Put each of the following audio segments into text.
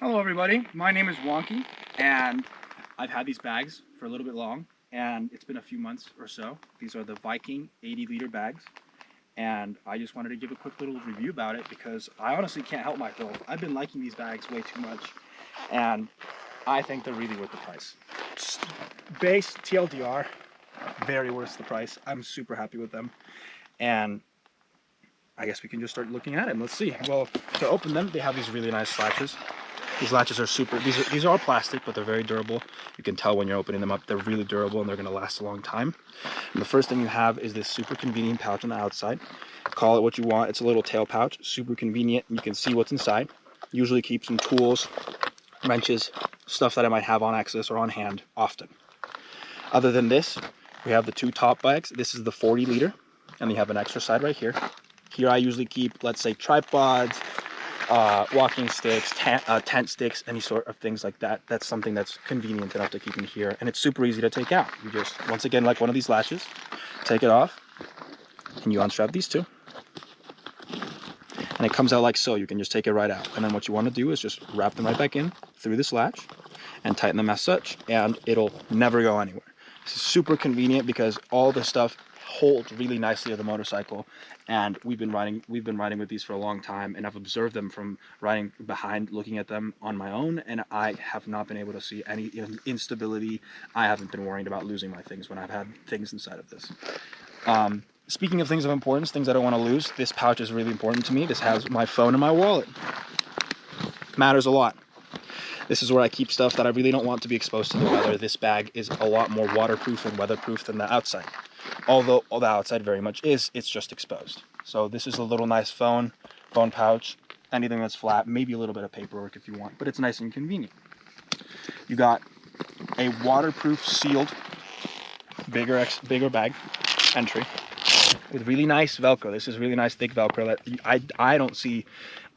Hello everybody, my name is Wonky and I've had these bags for a little bit long and it's been a few months or so. These are the Viking 80-liter bags and I just wanted to give a quick little review about it because I honestly can't help myself. I've been liking these bags way too much and I think they're really worth the price. Base TLDR, very worth the price. I'm super happy with them and I guess we can just start looking at it and let's see. Well, to open them, they have these really nice latches. These latches are super, these are all plastic, but they're very durable. You can tell when you're opening them up, they're really durable and they're gonna last a long time. And the first thing you have is this super convenient pouch on the outside. Call it what you want, it's a little tail pouch, super convenient, and you can see what's inside. Usually keep some tools, wrenches, stuff that I might have on access or on hand often. Other than this, we have the two top bags. This is the 40-liter, and they have an extra side right here. Here I usually keep, let's say, tripods, walking sticks, tent sticks, any sort of things like that. That's something that's convenient enough to keep in here, and it's super easy to take out. You just, once again, like one of these latches, take it off, and you unstrap these two, and it comes out like so. You can just take it right out, and then what you want to do is just wrap them right back in through this latch, and tighten them as such, and it'll never go anywhere. This is super convenient because all the stuff holds really nicely to the motorcycle, and we've been riding with these for a long time, and I've observed them from riding behind, looking at them on my own, and I have not been able to see any instability. I haven't been worried about losing my things when I've had things inside of this. Speaking of things of importance, things I don't want to lose, this pouch is really important to me. This has my phone and my wallet. Matters a lot. This is where I keep stuff that I really don't want to be exposed to the weather. This bag is a lot more waterproof and weatherproof than the outside. Although the outside very much is, it's just exposed. So this is a little nice phone pouch, anything that's flat, maybe a little bit of paperwork if you want, but it's nice and convenient. You got a waterproof sealed bigger bag entry with really nice Velcro. This is really nice thick Velcro that I don't see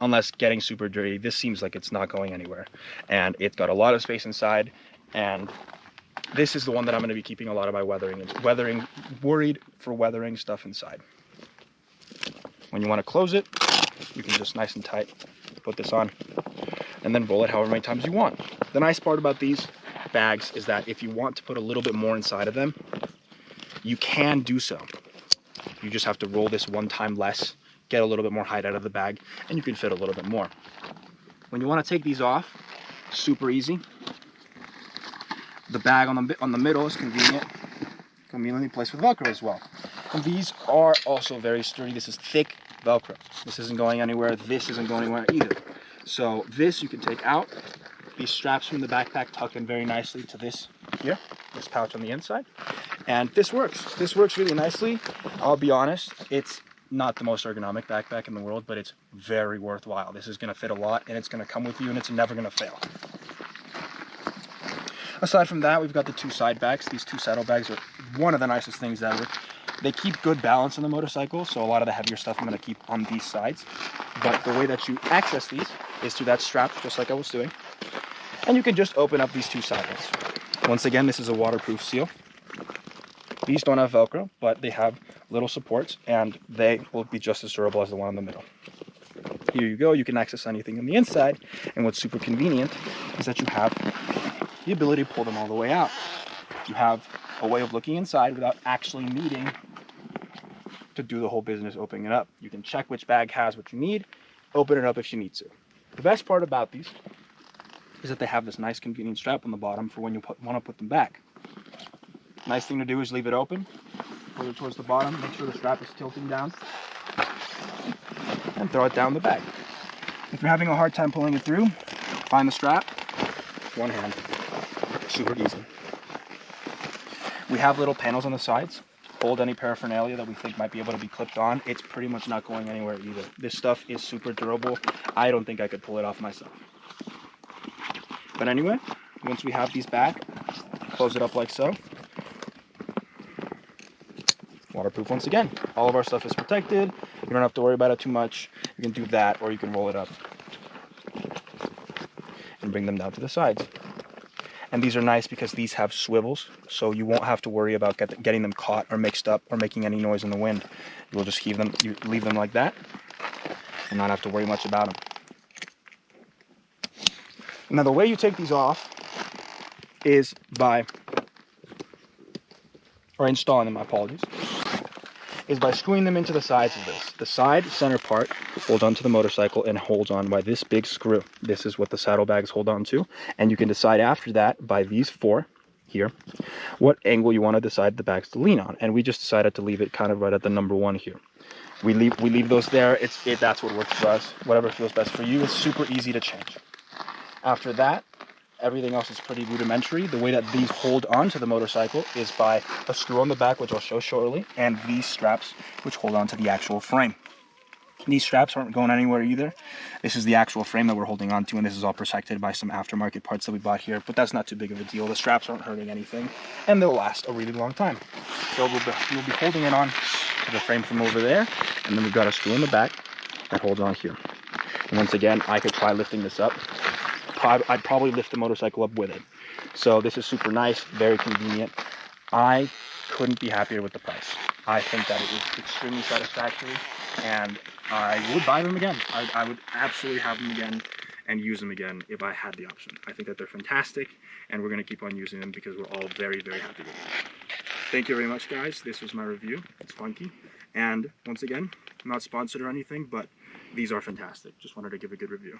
unless getting super dirty. This seems like it's not going anywhere, and it's got a lot of space inside, and this is the one that I'm going to be keeping a lot of my worried for weathering stuff inside. When you want to close it, you can just nice and tight put this on and then roll it however many times you want. The nice part about these bags is that if you want to put a little bit more inside of them, you can do so. You just have to roll this one time less, get a little bit more height out of the bag, and you can fit a little bit more. When you want to take these off, super easy. The bag on the middle is conveniently placed with Velcro as well. And these are also very sturdy. This is thick Velcro. This isn't going anywhere. This isn't going anywhere either. So this you can take out. These straps from the backpack tuck in very nicely to this here, this pouch on the inside. And this works. This works really nicely. I'll be honest, it's not the most ergonomic backpack in the world, but it's very worthwhile. This is going to fit a lot, and it's going to come with you, and it's never going to fail. Aside from that, we've got the two side bags. These two saddlebags are one of the nicest things ever. They keep good balance on the motorcycle, so a lot of the heavier stuff I'm going to keep on these sides. But the way that you access these is through that strap, just like I was doing. And you can just open up these two side ones. Once again, this is a waterproof seal. These don't have Velcro, but they have little supports, and they will be just as durable as the one in the middle. Here you go. You can access anything on the inside, and what's super convenient is that you have the ability to pull them all the way out. You have a way of looking inside without actually needing to do the whole business opening it up. You can check which bag has what you need, open it up if you need to. The best part about these is that they have this nice convenient strap on the bottom for when you want to put them back. Nice thing to do is leave it open, put it towards the bottom, make sure the strap is tilting down, and throw it down the bag. If you're having a hard time pulling it through, find the strap, one hand, super easy. We have little panels on the sides, hold any paraphernalia that we think might be able to be clipped on. It's pretty much not going anywhere either. This stuff is super durable. I don't think I could pull it off myself. But anyway, once we have these back, close it up like so. Waterproof once again. All of our stuff is protected. You don't have to worry about it too much. You can do that, or you can roll it up and bring them down to the sides. And these are nice because these have swivels, so you won't have to worry about getting them caught or mixed up or making any noise in the wind. You'll just leave them like that and not have to worry much about them. Now the way you take these off is by, or installing them, my apologies, is by screwing them into the sides of this. The side center part holds onto the motorcycle and holds on by this big screw. This is what the saddlebags hold on to. And you can decide after that by these four here what angle you want to decide the bags to lean on. And we just decided to leave it kind of right at the number one here. We leave those there. That's what works for us. Whatever feels best for you. It's super easy to change. After that, everything else is pretty rudimentary. The way that these hold on to the motorcycle is by a screw on the back, which I'll show shortly, and these straps, which hold on to the actual frame. These straps aren't going anywhere either. This is the actual frame that we're holding on to, and this is all protected by some aftermarket parts that we bought here, but that's not too big of a deal. The straps aren't hurting anything, and they'll last a really long time. So we'll be holding it on to the frame from over there, and then we've got a screw in the back that holds on here. And once again, I could try lifting this up. I'd probably lift the motorcycle up with it. So this is super nice, very convenient. I couldn't be happier with the price. I think that it is extremely satisfactory, and I would buy them again. I would absolutely have them again and use them again if I had the option. I think that they're fantastic, and we're going to keep on using them because we're all very, very happy with them. Thank you very much, guys. This was my review. It's funky. And once again, I'm not sponsored or anything, but these are fantastic. Just wanted to give a good review.